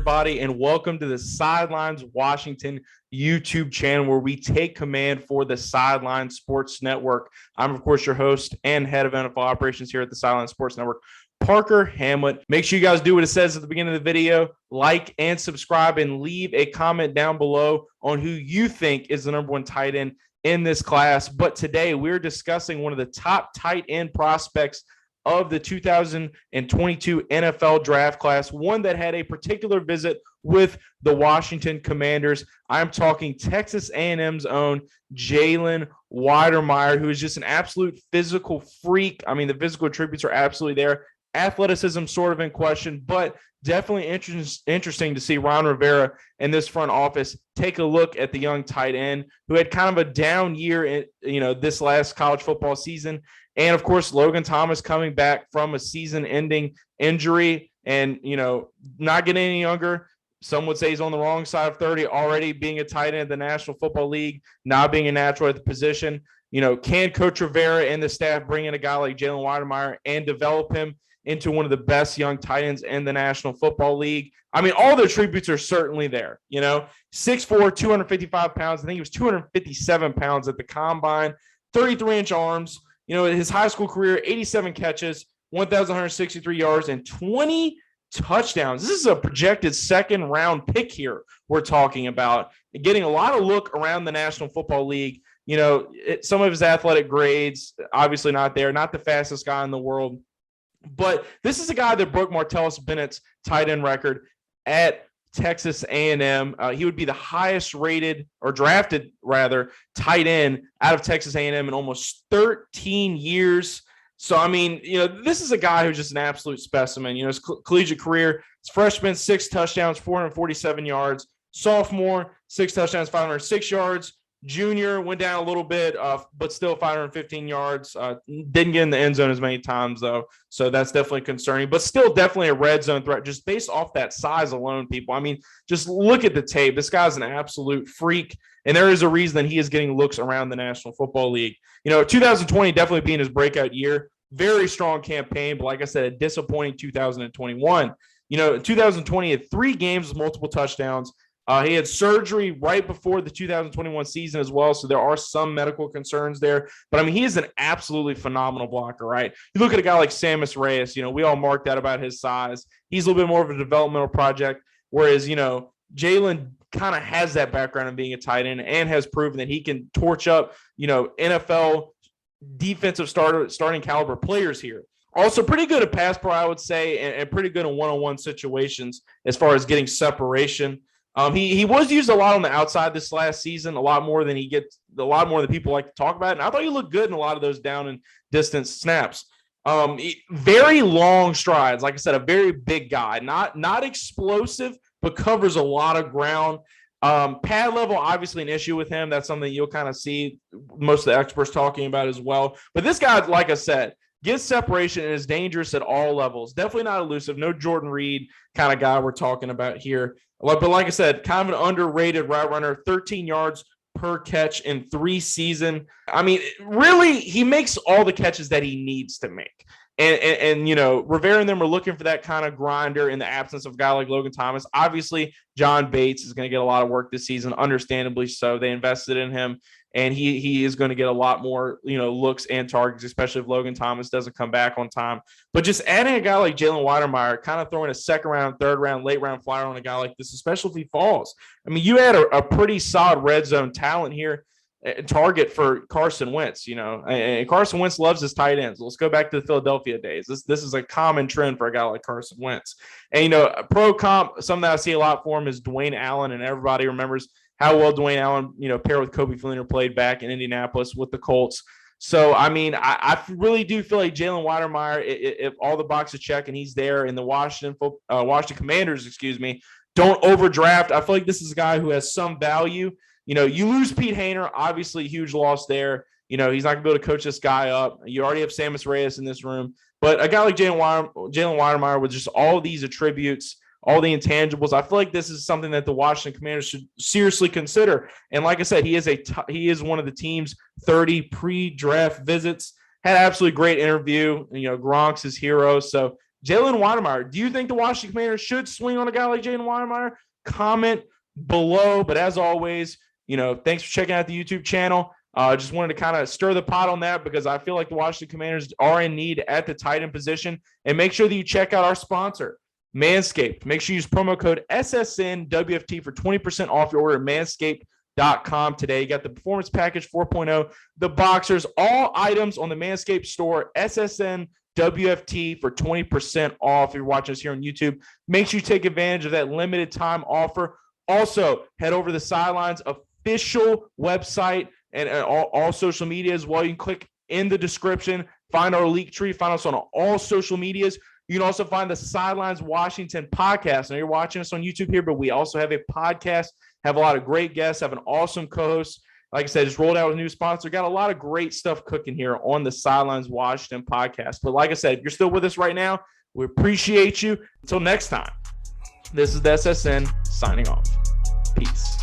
everybody, and welcome to the Sidelines Washington YouTube channel where we take command for the Sidelines Sports Network. I'm, of course, your host and head of NFL operations here at the Sidelines Sports Network, Parker Hamlet. Make sure you guys do what it says at the beginning of the video, like and subscribe, and leave a comment down below on who you think is the number one tight end in this class. But today we're discussing one of the top tight end prospects of the 2022 NFL draft class, one that had a particular visit with the Washington Commanders. I'm talking Texas A&M's own Jalen Wydermeyer, who is just an absolute physical freak. I mean, the physical attributes are absolutely there. Athleticism sort of in question, but definitely interesting to see Ron Rivera and this front office take a look at the young tight end who had kind of a down year in, this last college football season. And, of course, Logan Thomas coming back from a season-ending injury and, not getting any younger. Some would say he's on the wrong side of 30, already being a tight end in the National Football League, not being a natural at the position. Can Coach Rivera and the staff bring in a guy like Jalen Wydermeyer and develop him into one of the best young tight ends in the National Football League? I mean, all the attributes are certainly there. 6'4", 255 pounds. I think he was 257 pounds at the combine, 33-inch arms. His high school career, 87 catches, 1,163 yards, and 20 touchdowns. This is a projected second-round pick here we're talking about. Getting a lot of look around the National Football League. Some of his athletic grades, obviously not there, not the fastest guy in the world. But this is a guy that broke Martellus Bennett's tight end record at Texas A&M. He would be the highest rated or drafted rather tight end out of Texas A&M in almost 13 years. So, I mean, this is a guy who's just an absolute specimen. His collegiate career, his freshman, 6 touchdowns, 447 yards. Sophomore, 6 touchdowns, 506 yards. Junior went down a little bit, but still 515 yards. Didn't get in the end zone as many times, though. So that's definitely concerning, but still definitely a red zone threat just based off that size alone, people. I mean, just look at the tape. This guy's an absolute freak, and there is a reason that he is getting looks around the National Football League. 2020 definitely being his breakout year. Very strong campaign, but like I said, a disappointing 2021. 2020 had 3 games with multiple touchdowns. He had surgery right before the 2021 season as well, so there are some medical concerns there. But, I mean, he is an absolutely phenomenal blocker, right? You look at a guy like Sammis Reyes, we all marked that about his size. He's a little bit more of a developmental project, whereas, Jalen kind of has that background in being a tight end and has proven that he can torch up, NFL defensive starting caliber players here. Also pretty good at pass pro, I would say, and pretty good in one-on-one situations as far as getting separation. He was used a lot on the outside this last season, a lot more than people like to talk about. And I thought he looked good in a lot of those down and distance snaps. Very long strides. Like I said, a very big guy, not explosive, but covers a lot of ground. Pad level, obviously an issue with him. That's something you'll kind of see most of the experts talking about as well. But this guy, like I said, gets separation and is dangerous at all levels. Definitely not elusive. No Jordan Reed kind of guy we're talking about here. But like I said, kind of an underrated route runner, 13 yards per catch in 3 seasons. I mean, really, he makes all the catches that he needs to make. And Rivera and them are looking for that kind of grinder in the absence of a guy like Logan Thomas. Obviously, John Bates is going to get a lot of work this season, understandably so. They invested in him, and he is going to get a lot more, looks and targets, especially if Logan Thomas doesn't come back on time. But just adding a guy like Jalen Wydermeyer, kind of throwing a second round, third round, late round flyer on a guy like this, especially if he falls. I mean, you had a pretty solid red zone talent here. Target for Carson Wentz, and Carson Wentz loves his tight ends. Let's go back to the Philadelphia days. This is a common trend for a guy like Carson Wentz. And, pro comp, something that I see a lot for him is Dwayne Allen, and everybody remembers how well Dwayne Allen, paired with Kobe Fleener, played back in Indianapolis with the Colts. So, I mean, I really do feel like Jalen Wydermeyer, if all the boxes check and he's there, and the Washington Commanders, don't overdraft. I feel like this is a guy who has some value. You lose Pete Haener, obviously huge loss there. He's not going to be able to coach this guy up. You already have Sammis Reyes in this room. But a guy like Jalen Wydermeyer with just all these attributes, all the intangibles, I feel like this is something that the Washington Commanders should seriously consider. And like I said, he is one of the team's 30 pre-draft visits. Had an absolutely great interview. Gronk's his hero. So Jalen Wydermeyer, do you think the Washington Commanders should swing on a guy like Jalen Wydermeyer? Comment below. But as always, thanks for checking out the YouTube channel. Just wanted to kind of stir the pot on that because I feel like the Washington Commanders are in need at the tight end position. And make sure that you check out our sponsor, Manscaped. Make sure you use promo code SSNWFT for 20% off your order at manscaped.com today. You got the Performance Package 4.0, the Boxers, all items on the Manscaped store, SSNWFT for 20% off. If you're watching us here on YouTube, make sure you take advantage of that limited time offer. Also, head over to the Sidelines official website and all social media as well. You can click in the description, find our leak tree, find us on all social medias. You can also find the Sidelines Washington podcast. Now, you're watching us on YouTube here, but we also have a podcast, have a lot of great guests, have an awesome co-host. Like I said, just rolled out with a new sponsor. Got a lot of great stuff cooking here on the Sidelines Washington podcast. But like I said, if you're still with us right now, we appreciate you. Until next time, this is the SSN signing off. Peace.